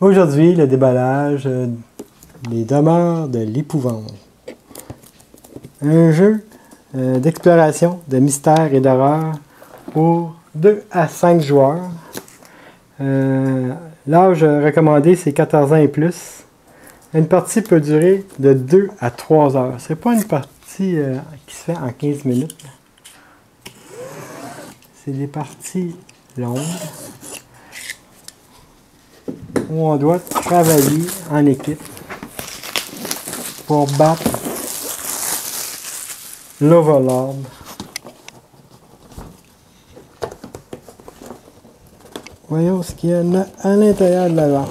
Aujourd'hui, le déballage des demeures de l'épouvante. Un jeu d'exploration, de mystère et d'horreur pour 2 à 5 joueurs. L'âge recommandé, c'est 14 ans et plus. Une partie peut durer de 2 à 3 heures. C'est pas une partie qui se fait en 15 minutes. C'est des parties longues où on doit travailler en équipe pour battre l'Overlord. Voyons ce qu'il y a à l'intérieur de la boîte.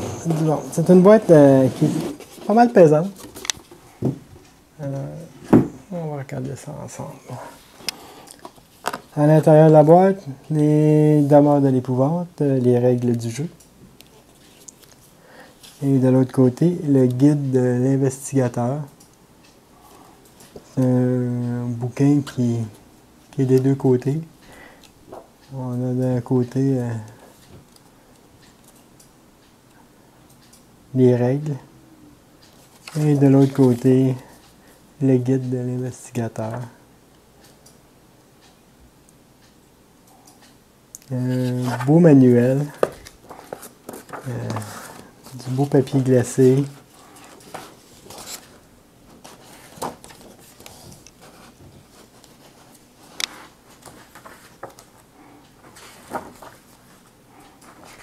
C'est une boîte qui est pas mal pesante. Alors, on va regarder ça ensemble. À l'intérieur de la boîte, les demeures de l'épouvante, les règles du jeu. Et de l'autre côté, le guide de l'investigateur. C'est un bouquin qui est des deux côtés. On a d'un côté les règles et de l'autre côté, le guide de l'investigateur. Un beau manuel, du beau papier glacé.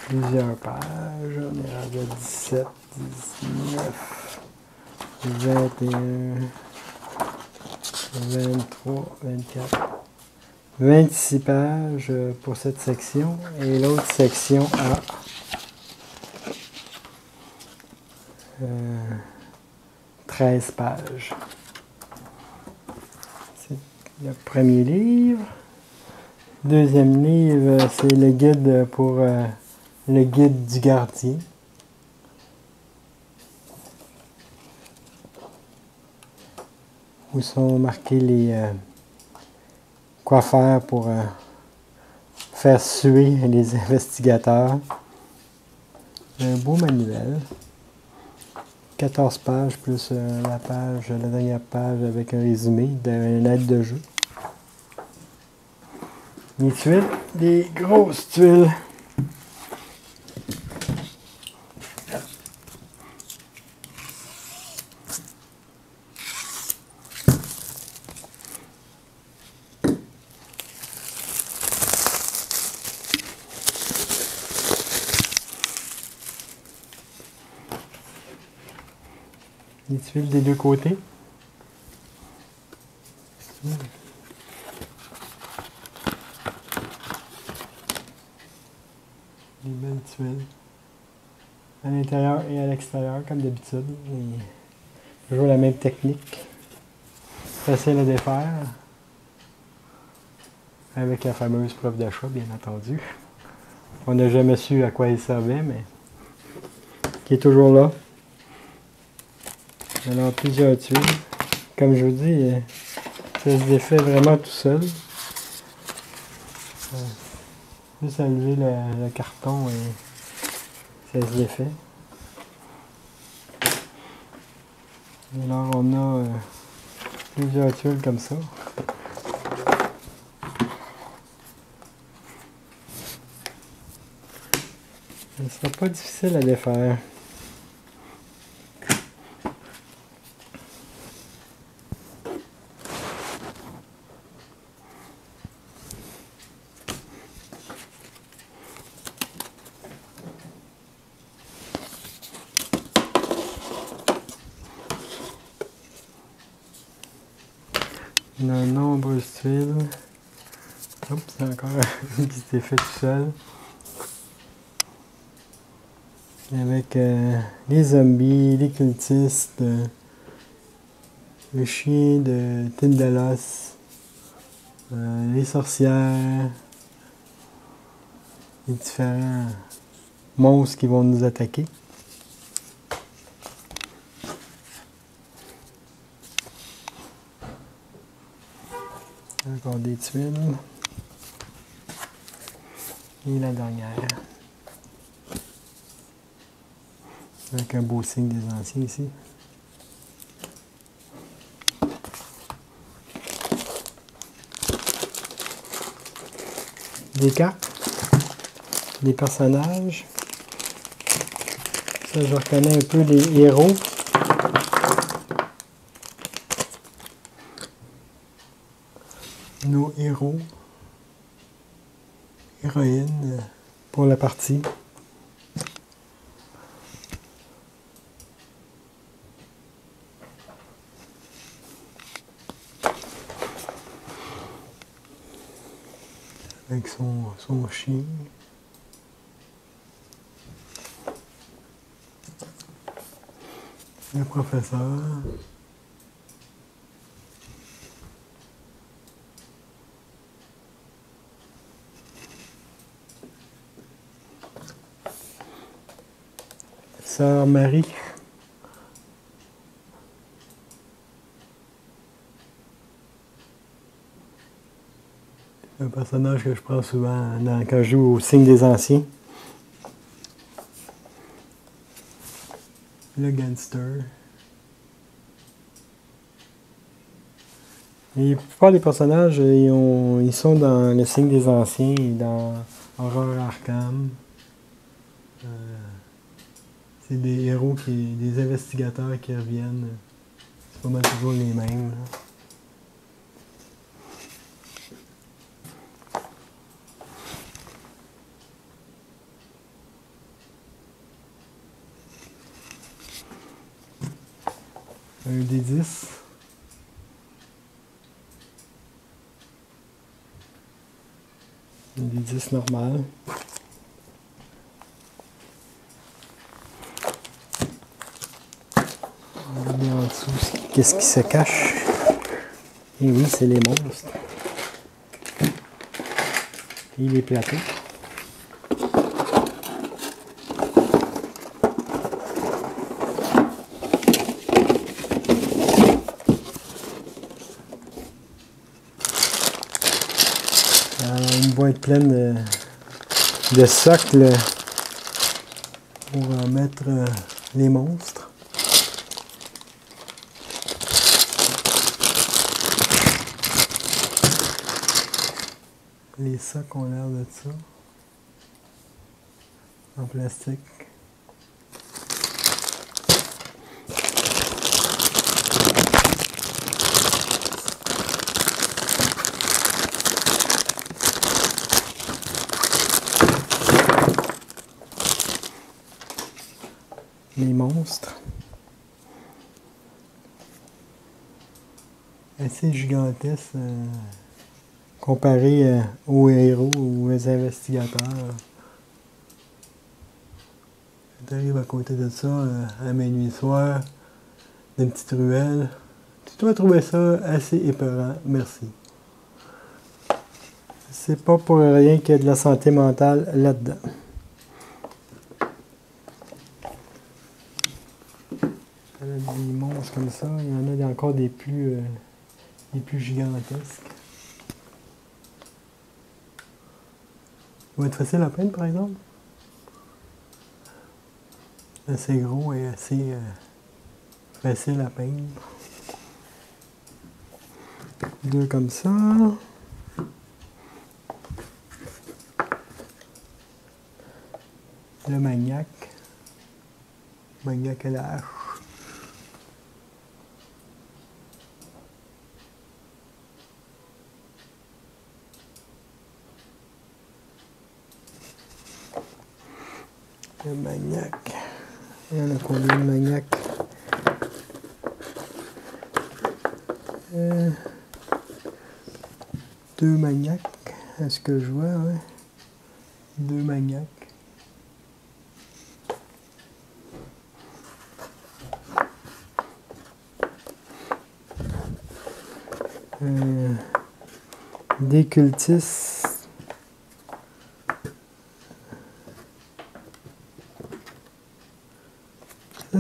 Plusieurs pages, on est rendu à 17, 19, 21, 23, 24, 26 pages pour cette section et l'autre section a 13 pages. C'est le premier livre. Deuxième livre, c'est le guide pour le guide du gardien. Où sont marqués les quoi faire pour faire suer les investigateurs. Un beau manuel. 14 pages plus la dernière page avec un résumé d'une aide de jeu. Les tuiles, des grosses tuiles. Les tuiles des deux côtés. Des belles tuiles. À l'intérieur et à l'extérieur, comme d'habitude. Toujours la même technique. Facile à défaire. Avec la fameuse preuve d'achat, bien entendu. On n'a jamais su à quoi il servait, mais qui est toujours là. Alors, plusieurs tuiles. Comme je vous dis, ça se défait vraiment tout seul. Juste à lever le carton et ça se défait. Alors, on a plusieurs tuiles comme ça. Ce ne sera pas difficile à défaire. On a nombreuses tuiles. Oups, c'est encore une qui s'est fait tout seul. Avec les zombies, les cultistes, le chien de Tindalos, les sorcières, les différents monstres qui vont nous attaquer. Encore des tuiles. Et la dernière. Avec un beau signe des anciens ici. Des cartes, des personnages. Ça, je reconnais un peu les héros. Nos héros, héroïnes pour la partie. Avec son chien. Le professeur. Sœur Marie. Un personnage que je prends souvent quand je joue au signe des anciens. Le gangster. Et la plupart des personnages, ils sont dans le signe des anciens et dans Horror Arkham. C'est des héros, des investigateurs qui reviennent. C'est pas mal toujours les mêmes. Là. Un des 10. Un des 10 normal. On va regarder en dessous qu'est-ce qui se cache. Et oui, c'est les monstres. Et les plateaux. Une boîte pleine de socles pour mettre les monstres. Les sacs ont l'air de ça. En plastique. Les monstres. Assez gigantesque comparé aux héros, aux investigateurs. J'arrive à côté de ça à minuit soir, d'une petite ruelle. Tu dois trouver ça assez épeurant. Merci. C'est pas pour rien qu'il y a de la santé mentale là-dedans. Des monstres comme ça, il y en a encore des plus gigantesques. Il va être facile à peindre, par exemple. Assez gros et assez facile à peindre. Deux comme ça. Le maniaque. Maniaque à la hache. Le maniaque. Il y en a combien de maniaques? Deux maniaques. Est-ce que je vois? Ouais. Deux maniaques. Des cultistes.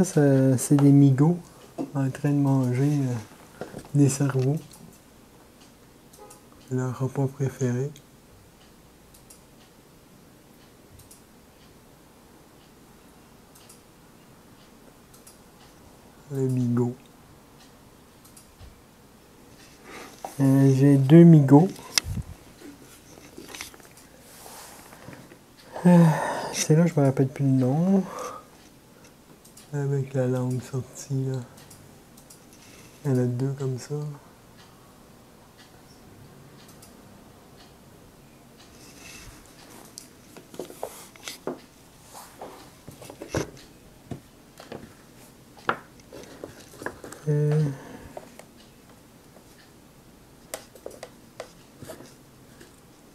Ça c'est des migots en train de manger des cerveaux. Leur repas préféré. Un Migo. J'ai 2 Migo. C'est là, je me rappelle plus le nom. Avec la langue sortie, là. Il y en a 2 comme ça.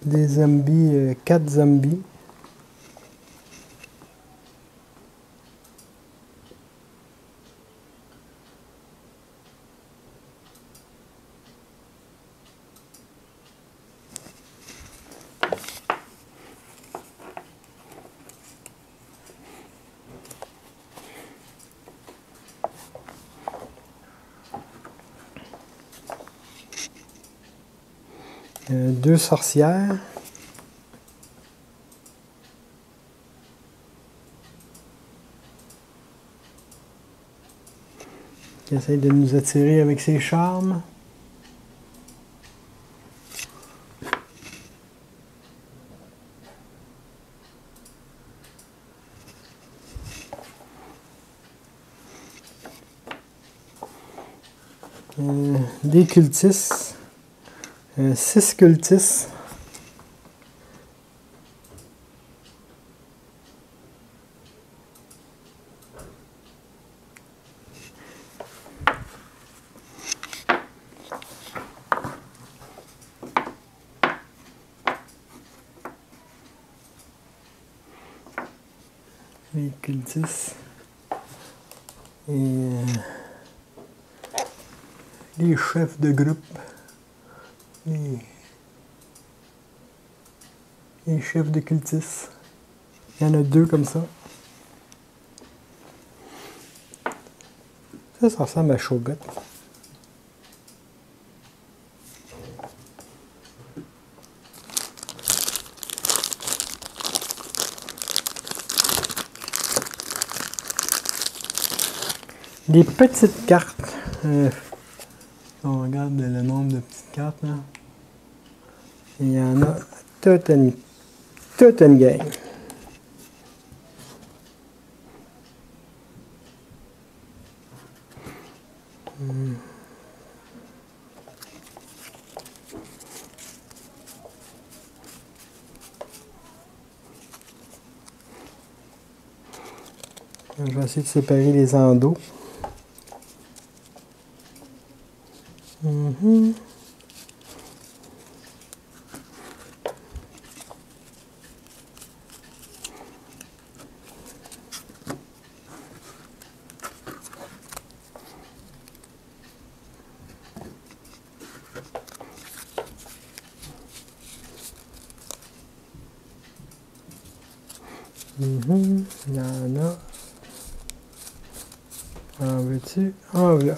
Des zombies, 4 zombies. Deux sorcières. Qui essayent de nous attirer avec ses charmes. Des cultistes. 6 cultistes. Les cultistes. Et les chefs de groupe. Les chefs de cultistes. Il y en a 2 comme ça. Ça ressemble à Shogun. Des petites cartes. On regarde le nombre de petites cartes, là. Il y en a toute une gang. Je vais essayer de séparer les endos. Il y en a. En veux-tu? En voilà.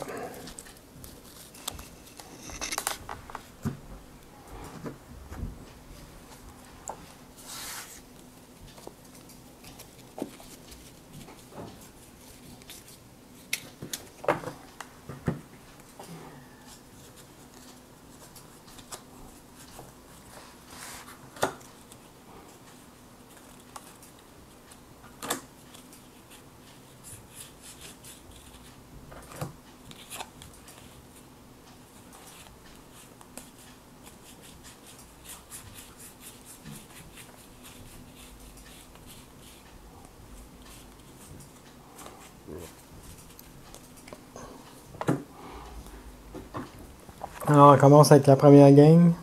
Alors, on commence avec la première game.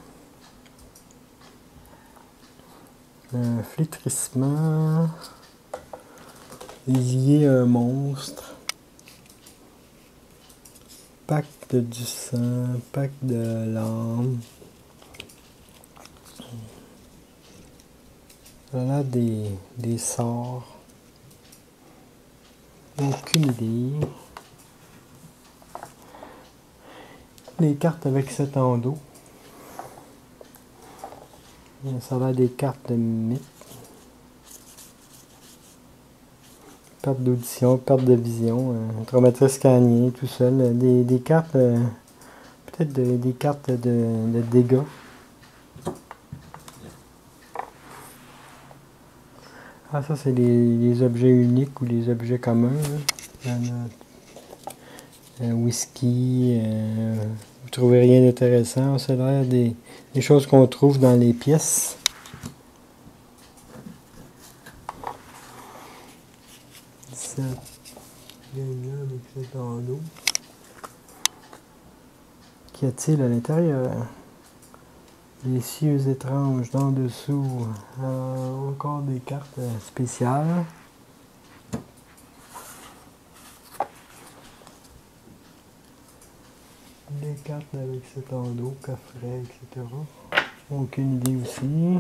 Un flétrissement. Lier un monstre. Pacte du sang. Pacte de l'âme. Voilà des sorts. Aucune idée. Les cartes avec 7 en dos. Ça va des cartes de mythe. perte d'audition, perte de vision, traumatisme crânien, tout seul. Des cartes, peut-être des cartes de dégâts. Ah, ça, c'est les objets uniques ou les objets communs. Il y en a whisky, vous ne trouvez rien d'intéressant. Ça a l'air des choses qu'on trouve dans les pièces. Avec cet anneau. Qu'y a-t-il à l'intérieur? Les cieux étranges d'en dessous. Encore des cartes spéciales. Des cartes avec cet anneau, coffret, etc. Aucune idée aussi.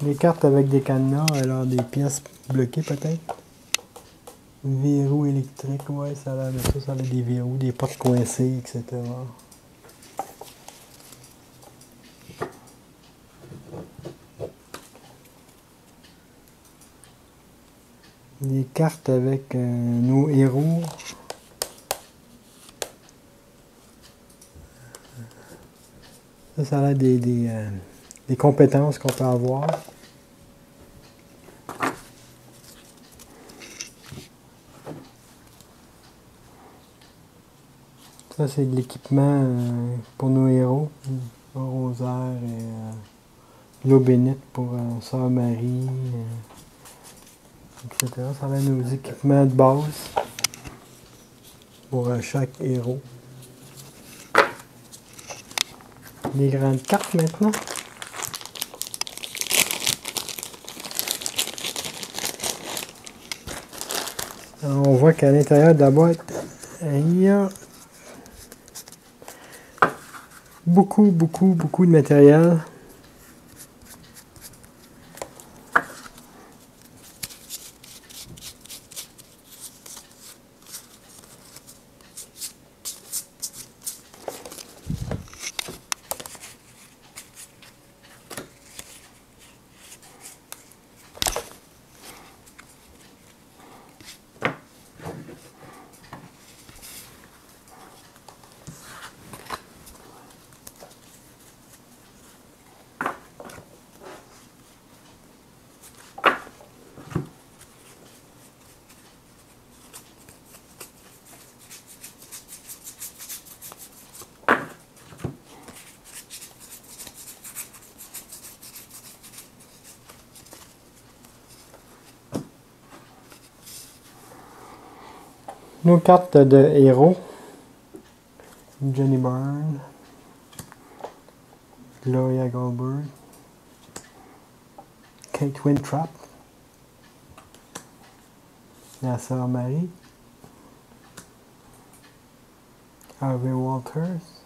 Des cartes avec des cadenas, alors des pièces bloquées peut-être. Verrou électrique, ouais, ça a l'air de ça, ça a des verrous, des portes coincées, etc. Des cartes avec nos héros. Ça a l'air des compétences qu'on peut avoir. Ça, c'est de l'équipement pour nos héros. Un rosaire et l'eau bénite pour Sœur Marie, etc. Ça va être nos équipements de base pour chaque héros. Les grandes cartes maintenant. Alors, on voit qu'à l'intérieur de la boîte, il y a beaucoup de matériel. Nos cartes de héros. Jenny Byrne. Gloria Goldberg. Kate Wintrap. La Sœur Marie. Harvey Walters.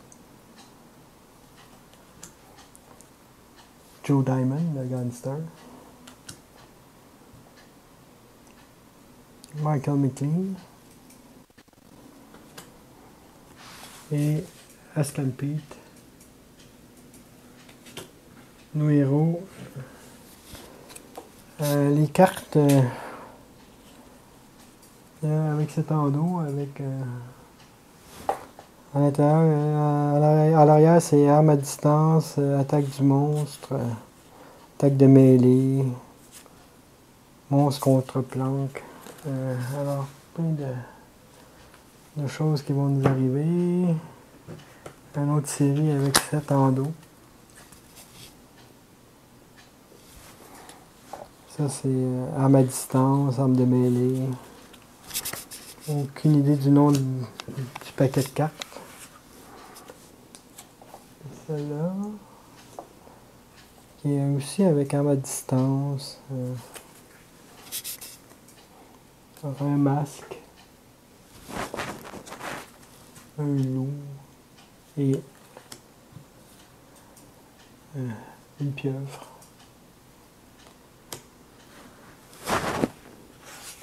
Joe Diamond, le gangster. Michael McLean. Et Asclepius. Nos héros. Les cartes avec cet anneau, avec à l'intérieur, à l'arrière, c'est arme à distance, attaque du monstre, attaque de mêlée, monstre contre planque. Alors, plein de choses qui vont nous arriver. Une autre série avec 7 en dos. Ça, c'est arme à distance, arme de mêlée. Aucune idée du nom du paquet de cartes. Celle-là, qui est aussi avec arme à distance. Un masque. Un loup. Et une pieuvre.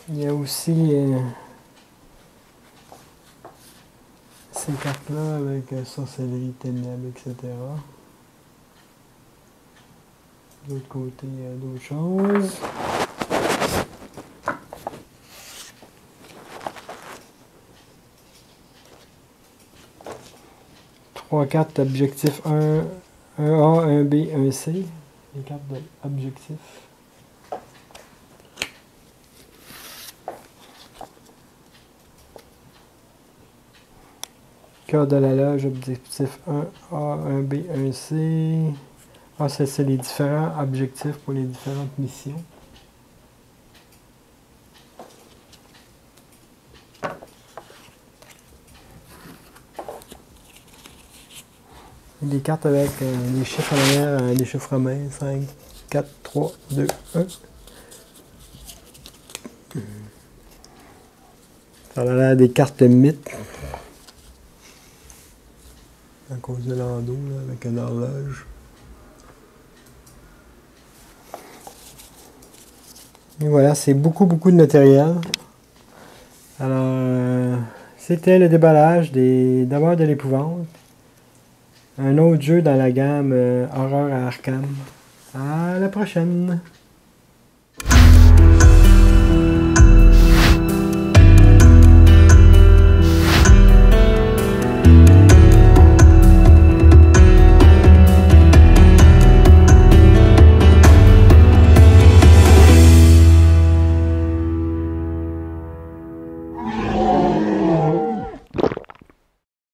Il y a aussi ces cartes-là avec sorcellerie, ténèbres, etc. De l'autre côté, il y a d'autres choses. 3 cartes objectif 1A, 1B, 1C. Les cartes d'objectif. Cœur de la loge, objectif 1A, 1B, 1C. Ah, c'est les différents objectifs pour les différentes missions. Des cartes avec des chiffres en arrière, des chiffres romains, 5, 4, 3, 2, 1. Ça a l'air des cartes mythes. À cause de l'endos, avec une horloge. Et voilà, c'est beaucoup de matériel. Alors, c'était le déballage d'abord de l'épouvante. Un autre jeu dans la gamme Horreur à Arkham. À la prochaine!